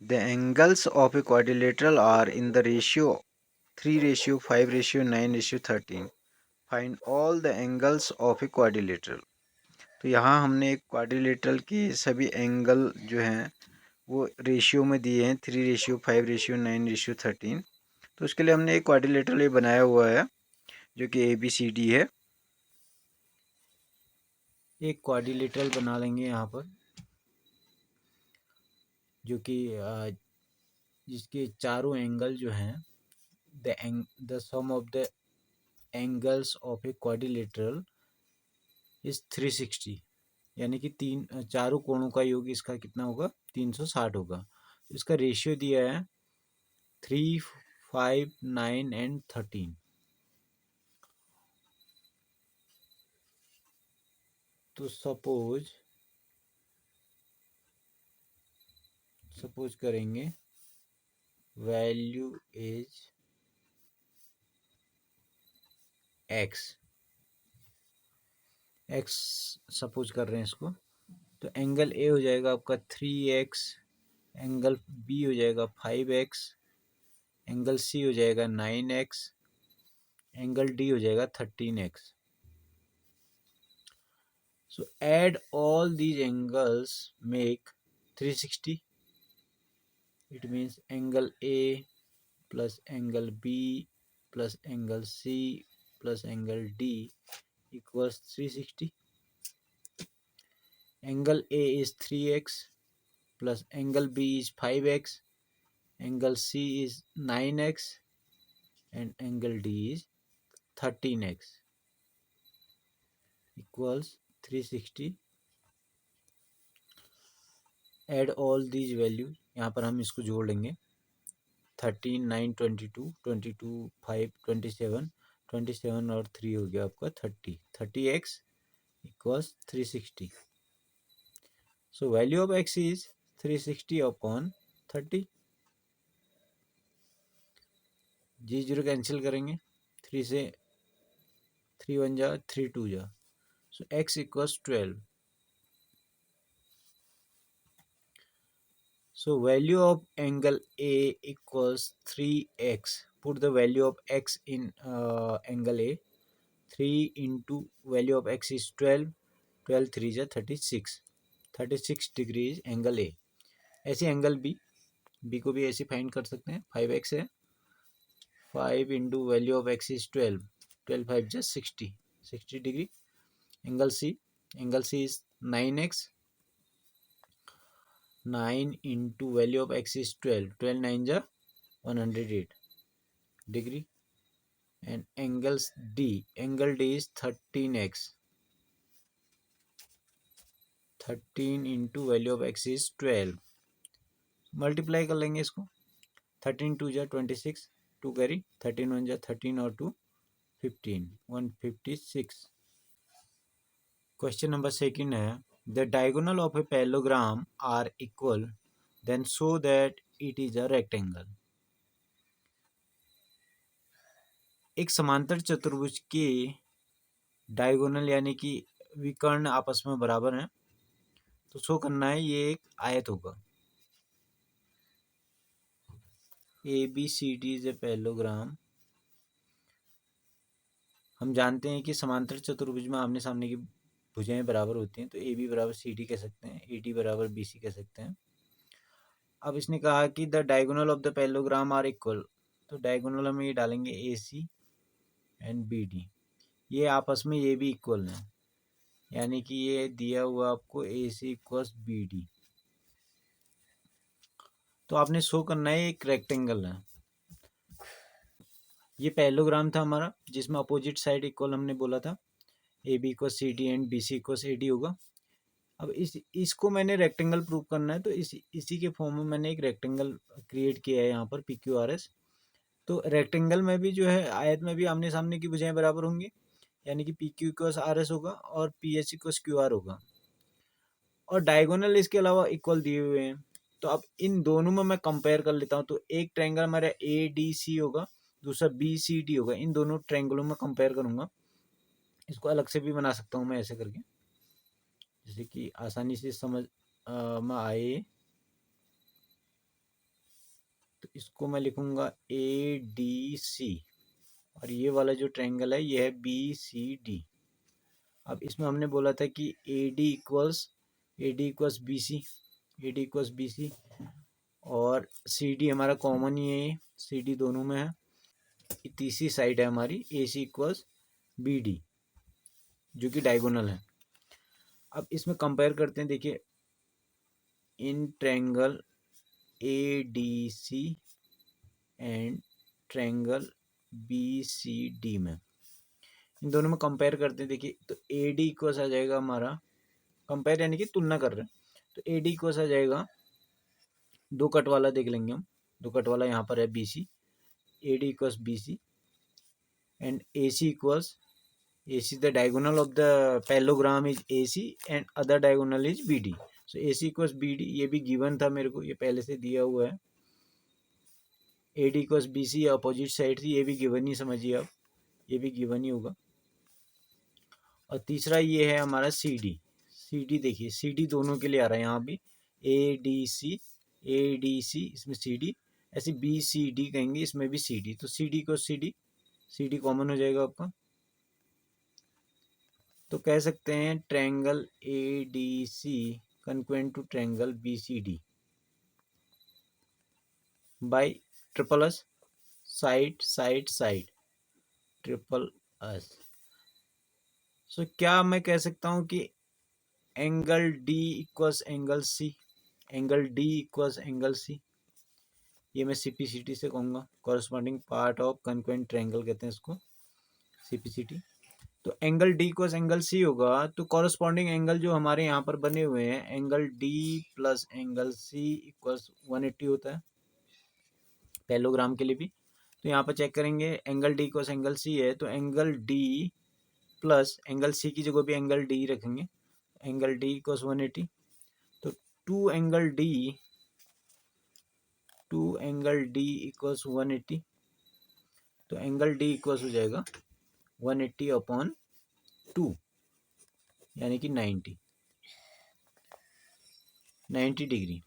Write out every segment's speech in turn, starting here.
The angles of a quadrilateral are in the ratio 3:5:9:13. Find all the angles of a quadrilateral. तो यहाँ हमने एक quadrilateral की सभी एंगल जो हैं वो रेशियो में दिए हैं 3:5:9:13। तो उसके लिए हमने एक क्वाड्रिलेटरल ये बनाया हुआ है जो कि ABCD है। एक क्वाड्रिलेटरल बना लेंगे यहाँ पर जो कि जिसके चारों एंगल जो हैं the sum of the angles of a quadrilateral is 360, यानी कि चारों कोणों का योग इसका कितना होगा 360 होगा। इसका रेशियो दिया है 3, 5, 9 एंड 13। तो सपोज करेंगे वैल्यू इज x सपोज कर रहे हैं इसको। तो एंगल ए हो जाएगा आपका 3x, एंगल बी हो जाएगा 5x, एंगल सी हो जाएगा 9x, एंगल डी हो जाएगा 13x। So add all these angles make 360. It means angle A plus angle B plus angle C plus angle D equals 360. Angle A is 3x plus angle B is 5x, angle C is 9x and angle D is 13x equals 360. Add all these values, यहाँ पर हम इसको जोड़ लेंगे 13, 9, 22, 22, 5, 27, 27 और 3 हो गया आपका 30x equals 360. So value of x is 360 upon 30. G0 cancel करेंगे, 3 से 3 1 जा 3 2 जा, so x equals 12. So value of angle A equals 3x. Put the value of x in angle A. 3 into value of x is 12. 12 3 जा 36. 36 degree is angle A. ऐसे angle B को भी ऐसे find कर सकते हैं। 5x है, 5 into value of x is 12, 12 5 जा 60, 60 degree. Angle C is 9x, 9 into value of x is 12, 12 9 जा 108 degree. And angle D is 13x, 13 into value of x is 12। Multiply कर लेंगे इसको, 13 2 जा 26, 2 कैरी, 13 1 जा 13 और 2 15, 156। क्वेश्चन नंबर सेकंड है the diagonal of a parallelogram are equal then show that it is a rectangle. एक समांतर चतुर्भुज के डायगोनल यानी कि विकर्ण आपस में बराबर हैं, तो शो करना है ये एक आयत होगा। ABCD is a parallelogram. हम जानते हैं कि समांतर चतुर्भुज में आमने सामने की भुजाएं बराबर होती हैं, तो AB बराबर CD कह सकते हैं, AD बराबर BC कह सकते हैं। अब इसने कहा कि the diagonal of the parallelogram are equal, तो डायगोनल में ये डालेंगे AC एंड BD, ये आपस में ये भी इक्वल है, यानी कि ये दिया हुआ आपको AC इक्वल्स BD। तो आपने शो करना है एक रेक्टेंगल है। ये पैरेललोग्राम था हमारा जिसमें अपोजिट साइड इक्वल हमने बोला था, AB equal CD and BC equal AD होगा। अब इसको मैंने रेक्टेंगल प्रूव करना है, तो इसी के फॉर्म में मैंने एक रेक्टेंगल क्रिएट किया है यहाँ पर PQRS। तो रेक्टेंगल में भी जो है आयत में भी आमने सामने की भुजाएं बराबर होंगी, यानी कि PQ इक्वल्स RS होगा और PS इक्वल्स QR होगा, और डायगोनल इसके अलावा इक्वल दिए हुए हैं। तो अब इन दोनों में मैं कंपेयर कर लेता हूँ, तो एक ट्रायंगल हमारा ADC होगा, दूसरा BCD होगा। इन दोनों ट्रायंगलों में कंपेयर करूंगा। इसको अलग से भी बना सकता हूँ मैं ऐसे करके, जैसे कि आसानी से समझ में आए। इसको मैं लिखूंगा ए डी सी, और ये वाला जो ट्रायंगल है ये है बी सी डी। अब इसमें हमने बोला था कि A D equals B C, A D equals B C, और सी डी हमारा कॉमन ही है, सी डी दोनों में है। तीसरी साइड है हमारी ए सी इक्वल्स बी डी, जो कि डायगोनल है। अब इसमें कंपेयर करते हैं, देखिए इन triangle A D C and triangle B C D में, इन दोनों में कंपेयर करते हैं। देखिए तो ए डी इक्वल्स आ जाएगा हमारा, कंपेयर यानी कि तुलना कर रहे हैं, तो ए डी इक्वल्स आ जाएगा, दो कट वाला देख लेंगे हम, दो कट वाला यहाँ पर है B C, A D equals B C, and A C equals, AC the diagonal of the parallelogram is AC and other diagonal is BD. So AC equals BD, ये भी given था मेरे को, ये पहले से दिया हुआ है। AD equals BC opposite side थी, ये भी given ही समझिए आप, ये भी given ही होगा। और तीसरा ये है हमारा CD, CD देखिए CD दोनों के लिए आ रहा है यहाँ भी, ADC इसमें CD, ऐसे BCD कहेंगे, इसमें भी CD, तो CD को CD कॉमन हो जाएगा आपका। तो कह सकते हैं triangle A D C congruent to triangle B C D by triple S, side triple S. So क्या मैं कह सकता हूँ कि angle D equals angle C, ये मैं सीपीसीटी से कहूँगा, corresponding part of congruent triangle कहते हैं इसको, सीपीसीटी। तो angle D equals angle C होगा, तो कॉरस्पॉन्डिंग एंगल जो हमारे यहाँ पर बने हुए हैं, angle D plus angle C equals 180 होता है पैरेललोग्राम के लिए भी। तो यहाँ पर चेक करेंगे, angle D equals angle C है, तो angle D plus angle C की जगह भी एंगल डी रखेंगे, एंगल डी इक्वल्स 180। तो टू एंगल डी इक्वल्स 180, तो एंगल डी इक्वल्स हो जाएगा 180 अपॉन 2, यानी कि 90 डिग्री।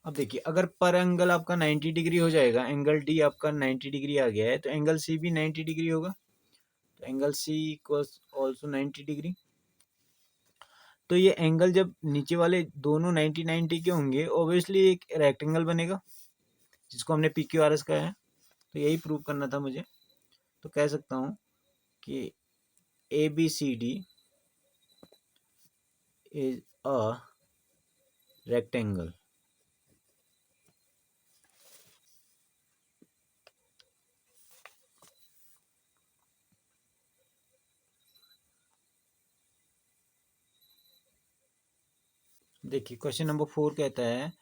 अब देखिए अगर पर एंगल आपका 90 डिग्री हो जाएगा, एंगल डी आपका 90 डिग्री आ गया है, तो एंगल सी भी 90 डिग्री होगा, तो angle C equals also 90 degree. तो ये एंगल जब नीचे वाले दोनों 90 के होंगे, ऑब्वियसली एक रेक्टेंगल बनेगा, जिसको हमने पी क्यू आर एस कहा है। तो यही प्रूव करना था मुझे, तो कह सकता हूँ कि A B C D is a rectangle. देखिए क्वेश्चन नंबर 4 कहता है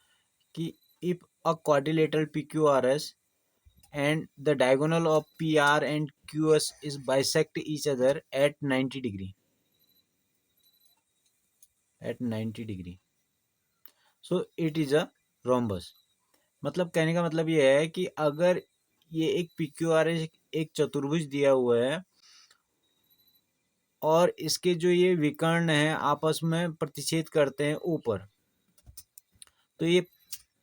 कि if a quadrilateral P Q R S and the diagonal of PR and QS is bisect each other at 90 degree, so it is a rhombus। मतलब कहने का मतलब ये है कि अगर ये एक PQRS एक चतुर्भुज दिया हुआ है और इसके जो ये विकर्ण है आपस में प्रतिच्छेद करते हैं ऊपर, तो ये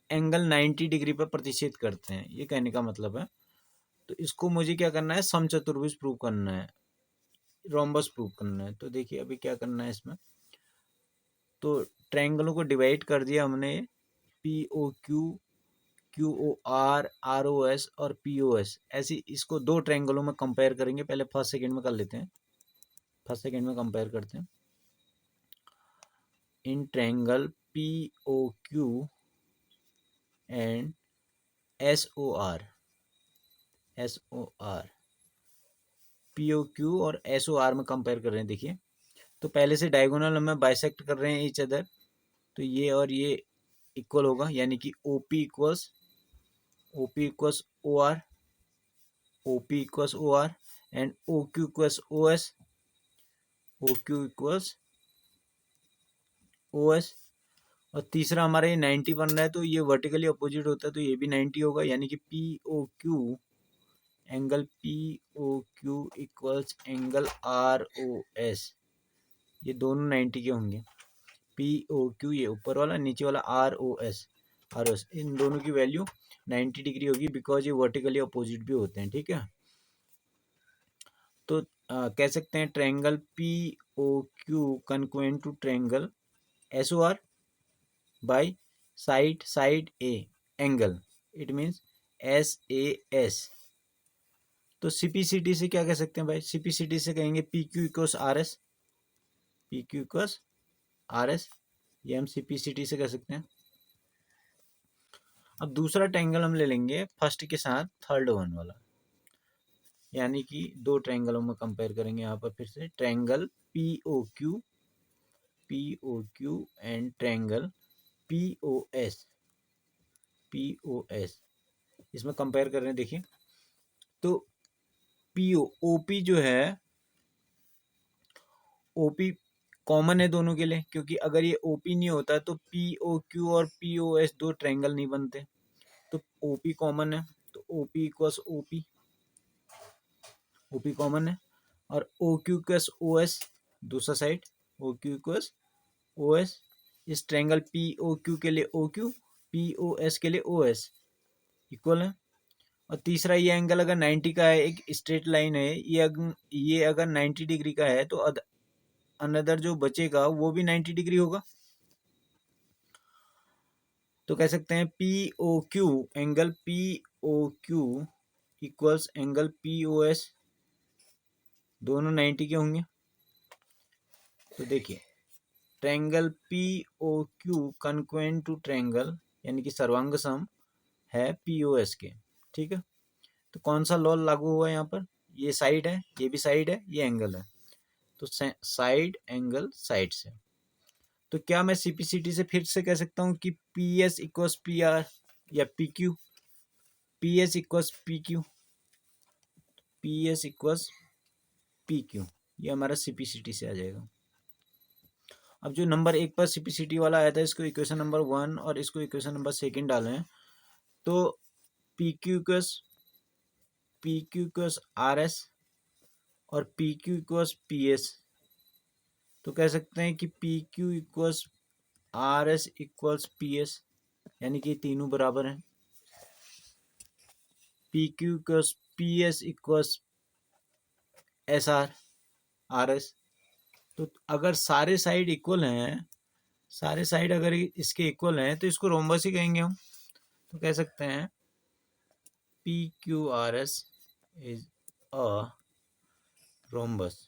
एंगल 90 डिग्री पर प्रतिच्छेद करते हैं, ये कहने का मतलब है। तो इसको मुझे क्या करना है, समचतुर्भुज प्रूव करना है, रोम्बस प्रूव करना है। तो देखिए अभी क्या करना है इसमें, तो ट्रायंगलों को डिवाइड कर दिया हमने, P O Q, Q O R, R O S और पी ओ एस, ऐसी इसको दो ट्रायंगलों में कंपेयर करेंगे। पहले फर्स्ट सेकंड में कर लेते हैं, फर्स्ट सेकंड में कंपेयर करते हैं। In triangle P O Q and S O R, P O Q और एस ओ आर में कंपेयर कर रहे हैं। देखिए तो पहले से डायगोनल हमें बाइसेक्ट कर रहे हैं ईच अदर, तो ये और ये इक्वल होगा, यानी कि O P equals O R, and O Q equals O S. और तीसरा हमारा ये 90 बन रहा है, तो ये वर्टिकली अपोजिट होता है, तो ये भी 90 होगा, यानी कि P O Q equals angle R O S, ये दोनों 90 के होंगे। पी ओ क्यू ये ऊपर वाला, नीचे वाला R O S, R S, इन दोनों की वैल्यू 90 डिग्री होगी, बिकॉज ये वर्टिकली अपोजिट भी होते हैं, ठीक है। तो कह सकते हैं triangle P O Q congruent to triangle S O R by side side A angle, it means S A S. तो सीपीसीटी से क्या कह सकते हैं भाई, सीपीसीटी से कहेंगे P Q equals R S, P Q equals R S, ये हम सीपीसीटी से कह सकते हैं। अब दूसरा ट्रायंगल हम ले लेंगे फर्स्ट के साथ थर्ड वन वाला, यानी कि दो ट्रायंगलों में कंपेयर करेंगे यहाँ पर फिर से, triangle P O Q and triangle P O S, इसमें कंपेयर कर रहे हैं। देखिए तो पी ओ ओपी जो है, ओपी कॉमन है दोनों के लिए, क्योंकि अगर ये ओपी नहीं होता तो पी ओ क्यू और पी ओ एस दो ट्रायंगल नहीं बनते। तो ओपी कॉमन है, तो OP equals OP, OP common है, और O Q equals O S दूसरा side, O Q equals O S, इस ट्रायंगल पी ओ क्यू के लिए O Q, P O S के लिए ओ एस इक्वल है। और तीसरा ये एंगल अगर 90 का है, एक स्ट्रेट लाइन है, ये अगर 90 डिग्री का है, तो अनदर जो बचेगा वो भी 90 डिग्री होगा। तो कह सकते हैं P O Q, angle P O Q equals angle P O S, दोनों 90 के होंगे। तो देखिए triangle P O Q congruent to triangle, यानी कि सर्वांग सम है पी ओ एस के, ठीक है। तो कौन सा लॉ लागू हुआ यहाँ पर, ये साइड है, ये भी साइड है, ये एंगल है, तो साइड एंगल साइड से। तो क्या मैं सीपीसीटी से फिर से कह सकता हूँ कि P S equals P R या P Q, P S equals P Q, P S equals P Q, ये हमारा सीपीसीटी से आ जाएगा। अब जो नंबर एक पर सीपीसीटी वाला आया था, इसको इक्वेशन नंबर 1 और इसको इक्वेशन नंबर 2 डाले हैं, तो P Q equals R S और P Q equals P S. तो कह सकते हैं कि P Q equals R S equals P S, यानी कि तीनों बराबर हैं। P Q equals P S equals S R R S. तो अगर सारे साइड इक्वल हैं, सारे साइड अगर इसके इक्वल हैं, तो इसको रोम्बस ही कहेंगे हम। तो कह सकते हैं P Q R S is a rhombus.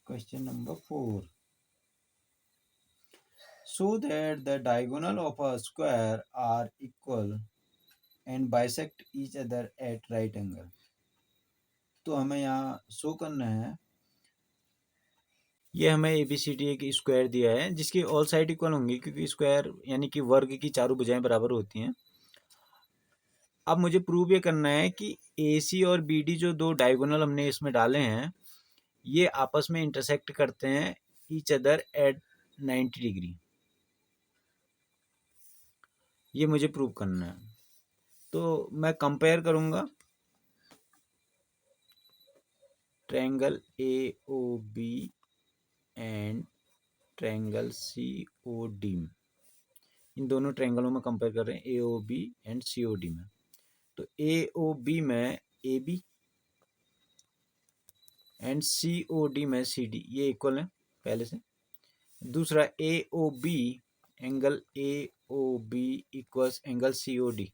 Question number 4, so that the diagonal of a square are equal and bisect each other at right angle। तो हमें यहाँ शो करना है, ये हमें एबीसीडी एक स्क्वायर दिया है जिसकी ऑल साइड इक्वल होंगी, क्योंकि स्क्वायर यानी कि वर्ग की चारों भुजाएं बराबर होती हैं। अब मुझे प्रूव ये करना है कि ए सी और बी डी जो दो डायगोनल हमने इसमें डाले हैं, ये आपस में इंटरसेक्ट करते हैं ईच अदर एट 90 डिग्री, ये मुझे प्रूव करना है। तो मैं कंपेयर करूंगा triangle A O B and triangle C O D, इन दोनों ट्रायंगलों में कंपेयर कर रहे हैं, A O B and C O D में। तो ए ओ बी में A B and C O D में सी डी, ये इक्वल है पहले से। दूसरा A O B, angle A O B equals angle C O D,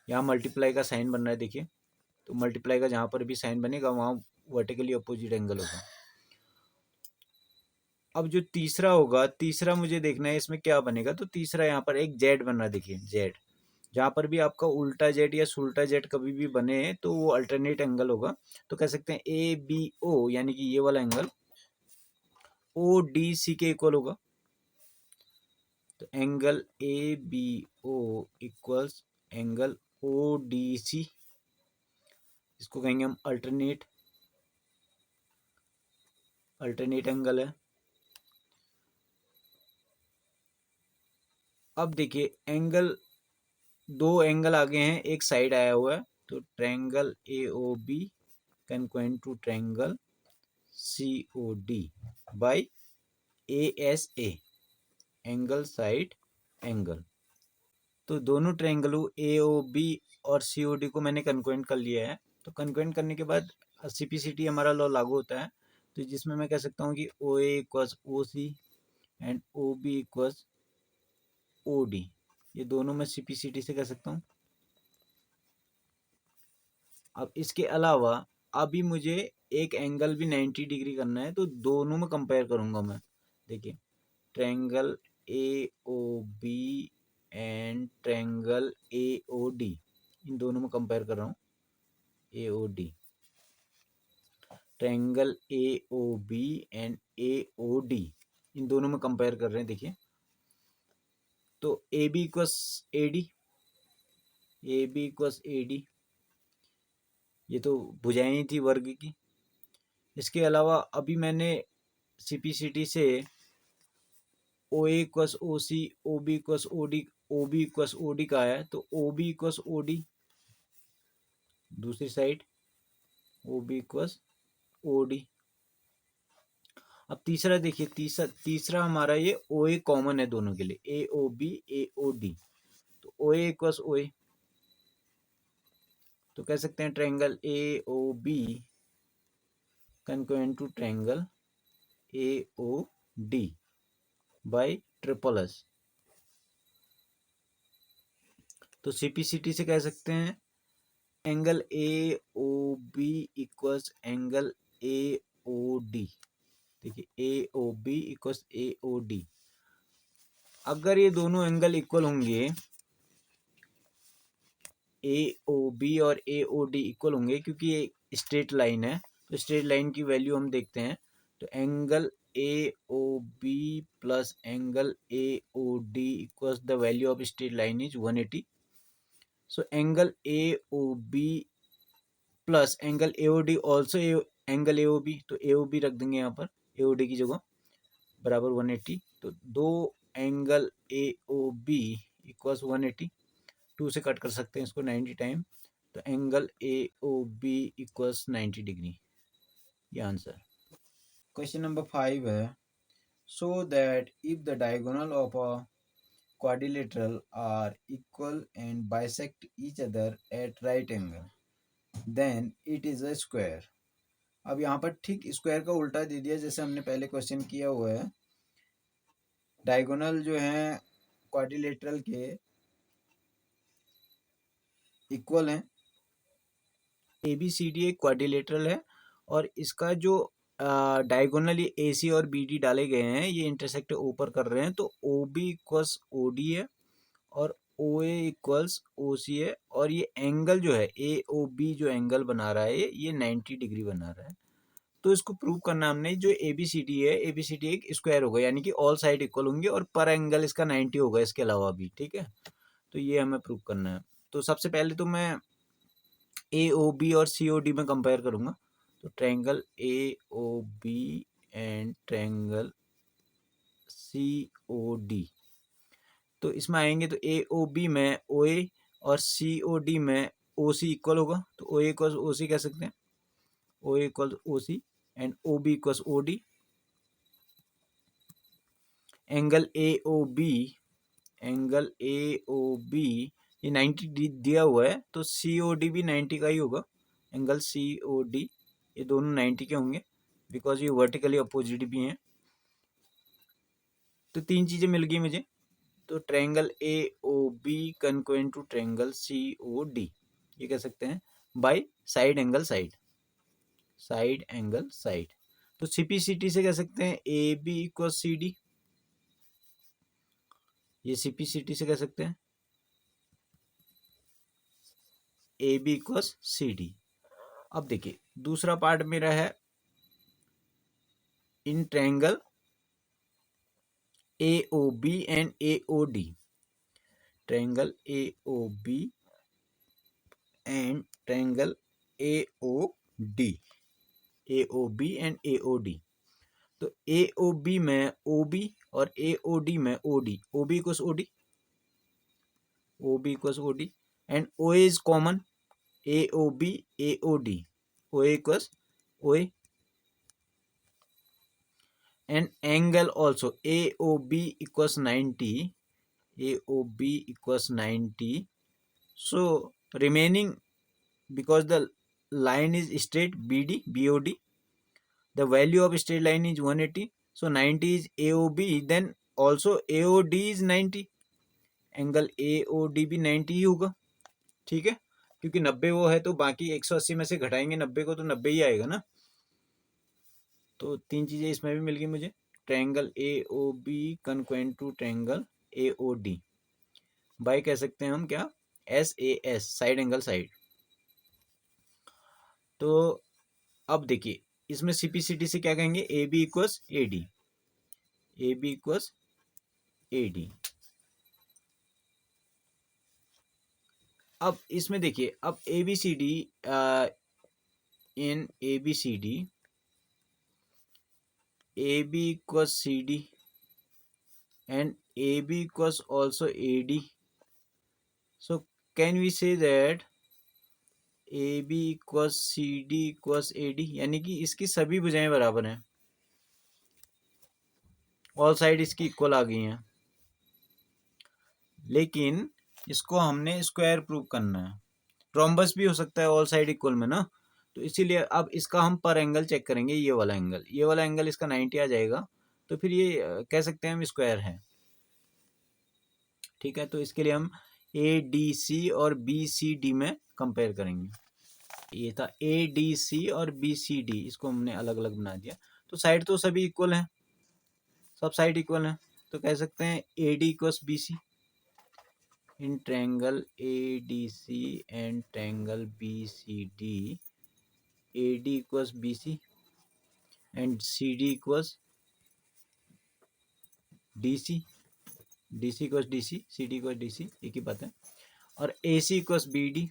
यहाँ मल्टीप्लाई का साइन बन रहा है, देखिए। तो मल्टीप्लाई का जहाँ पर भी साइन बनेगा वहाँ वर्टिकली अपोजिट एंगल होगा। अब जो तीसरा होगा, तीसरा मुझे देखना है इसमें क्या बनेगा। तो तीसरा यहाँ पर एक जेड बन रहा है, देखिए जेड, जहाँ पर भी आपका उल्टा जेड या सुल्टा जेड कभी भी बने तो वो अल्टरनेट एंगल होगा। तो कह सकते हैं ए बी ओ, यानी कि ये वाला एंगल ओ डी सी के इक्वल होगा। तो angle A B O equals angle O D C, इसको कहेंगे हम अल्टरनेट एंगल है। अब देखिए एंगल, दो एंगल आगे हैं, एक साइड आया हुआ है। तो triangle A O B congruent to triangle C O D by A S A, angle side angle. तो दोनों ट्रायंगलों ए ओ बी और सी ओ डी को मैंने कन्क्वेंट कर लिया है। तो कन्क्वेंट करने के बाद CPCT हमारा लॉ लागू होता है, तो जिसमें मैं कह सकता हूँ कि O A equals O C and O B equals O D, ये दोनों मैं CPCT से कह सकता हूँ। अब इसके अलावा अभी मुझे एक एंगल भी 90 डिग्री करना है, तो दोनों में कंपेयर करूंगा मैं। देखिए triangle A O B and triangle A O D, इन दोनों में कंपेयर कर रहा हूँ। A O D, triangle A O B and A O D, इन दोनों में कंपेयर कर रहे हैं। देखिए तो A B equals A D, A B equals A D, ये तो भुजाएं थी वर्ग की। इसके अलावा अभी मैंने CPCT से O A equals O C, O B equals O D, O B equals O D का है, तो O B equals O D दूसरी side, O B equals O D. अब तीसरा देखिए, तीसरा हमारा ये ओ ए कॉमन है दोनों के लिए, ए ओ बी ए ओ डी, तो ओ ए इक्वस ओ ए, तो कह सकते हैं triangle A O B congruent to triangle A O D by triple S. तो CPCT से कह सकते हैं angle A O B equals angle A O D. देखिए A O B equals A O D, अगर ये दोनों एंगल इक्वल होंगे, ए ओ बी और ए ओ डी इक्वल होंगे, क्योंकि ये स्ट्रेट लाइन है, तो स्ट्रेट लाइन की वैल्यू हम देखते हैं। तो angle A O B plus angle A O D equals the value of straight line is 180। So angle A O B plus angle A O D also angle A O B, तो A O B रख देंगे यहाँ पर ए O D की जगह, बराबर 180। तो दो angle A O B equals 180, 2 से कट कर सकते हैं इसको 90 टाइम, तो angle A O B equals 90 degree, ये आंसर। क्वेश्चन नंबर 5 है, so that if the diagonal of a quadrilateral are equal and bisect each other at right angle then it is a square। अब यहाँ पर ठीक square का उल्टा दे दिया, जैसे हमने पहले क्वेश्चन किया हुआ है। डायगोनल जो है क्वाड्रिलेटरल के इक्वल हैं, ABCD एक क्वाड्रिलेटरल है, और इसका जो डायगोनल ये AC और BD डाले गए हैं, ये इंटरसेक्ट ऊपर कर रहे हैं, तो OB इक्वल्स OD है और OA इक्वल्स OC है, और ये एंगल जो है AOB जो एंगल बना रहा है ये 90 डिग्री बना रहा है। तो इसको प्रूव करना हमने, जो ABCD है, ABCD एक स्क्वायर होगा, यानी कि ऑल साइड इक्वल होंगे और पर एंगल इसका 90 होगा इसके अलावा भी, ठीक है। तो ये हमें प्रूव करना है। तो सबसे पहले तो मैं AOB और COD में कंपेयर करूंगा। तो triangle AOB and triangle COD, तो इसमें आएंगे तो AOB में OA और COD में OC इक्वल होगा, तो OA इक्वल OC कह सकते हैं, OA equal OC and OB equal OD। Angle AOB, angle AOB ये 90 दिया हुआ है, तो COD भी 90 का ही होगा। एंगल COD ये दोनों 90 के होंगे, बिकॉज ये वर्टिकली अपोजिट भी हैं। तो तीन चीज़ें मिल गई मुझे। तो triangle AOB congruent to triangle COD, ये कह सकते हैं by side angle side, side angle side. तो CPCT से कह सकते हैं AB इक्वल CD, ये CPCT से कह सकते हैं AB इक्वल CD। अब देखिए दूसरा पार्ट मेरा है in triangle AOB and AOD, triangle AOB and triangle AOD, AOB and AOD। तो AOB में OB और AOD में OD, OB equals OD, OB equals OD and OA is common, AOB AOD, OA equals OA। and angle also AOB equals 90, AOB equals 90. So remaining, because the line is straight BOD, the value of straight line is 180, so 90 is AOB, then also AOD is 90, angle AOD भी 90 ही होगा, ठीक है, क्योंकि 90 वो है तो बाकी 180 में से घटाएंगे 90 को तो 90 ही आएगा ना। तो तीन चीजें इसमें भी मिल गई मुझे, triangle AOB congruent to triangle AOD, by कह सकते हैं हम क्या, SAS, साइड एंगल साइड। तो अब देखिए इसमें CPCT से क्या कहेंगे, AB equals AD, AB equals AD। अब इसमें देखिए, अब ABCD, in ABCD, AB equals CD and AB equals also AD. So can we say that AB equals CD equals AD, यानी कि इसकी सभी भुजाएं बराबर हैं, ऑल साइड इसकी इक्वल आ गई हैं, लेकिन इसको हमने स्क्वायर प्रूव करना है। रोम्बस भी हो सकता है ऑल साइड इक्वल में ना, तो इसीलिए अब इसका हम पर एंगल चेक करेंगे, ये वाला एंगल इसका 90 आ जाएगा, तो फिर ये कह सकते हैं हम स्क्वायर है, ठीक है। तो इसके लिए हम ADC और BCD में कंपेयर करेंगे, ये था ADC और BCD, इसको हमने अलग अलग बना दिया, तो साइड तो सभी इक्वल हैं, सब साइड इक्वल हैं, तो कह सकते हैं AD equals BC, in triangle ADC and triangle BCD, AD equals BC and CD equals DC, DC equals DC, CD equals DC, एक ही बात है। और AC equals BD,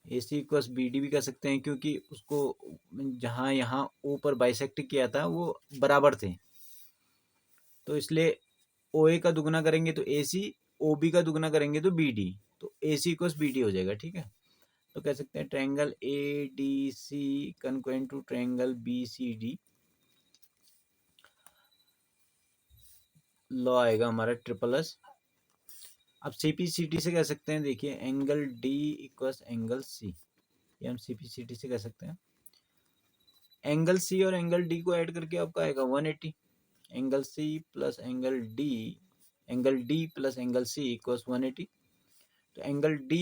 AC equals BD भी कर सकते हैं, क्योंकि उसको जहाँ यहाँ ऊपर बाइसेक्ट किया था वो बराबर थे, तो इसलिए OA का दुगना करेंगे तो AC, OB का दुगना करेंगे तो BD, तो AC इक्वल्स BD हो जाएगा, ठीक है। तो कह सकते हैं triangle ADC congruent to triangle BCD, law आएगा हमारा ट्रिपल एस। अब CPCT से कह सकते हैं, देखिए angle D equals angle C, ये हम CPCT से कह सकते हैं। एंगल C और एंगल D को ऐड करके आपका आएगा 180, angle C plus angle D, angle D plus angle C equals 180, तो angle D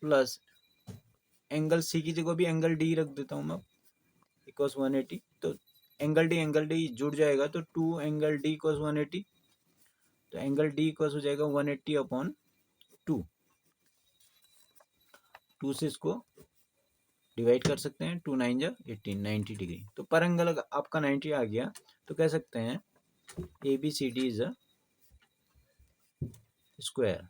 plus angle C की जगह भी एंगल D रख देता हूँ मैं, इक्वल्स 180, तो एंगल D जुड़ जाएगा, तो 2 एंगल D इक्वल्स 180, तो एंगल D इक्वल्स हो जाएगा 180 अपॉन 2, 2 से इसको डिवाइड कर सकते हैं, 2 9 जा 18, 90 डिग्री, तो पर एंगल आपका 90 आ गया, तो कह सकते हैं ABCD इज अ स्क्वायर।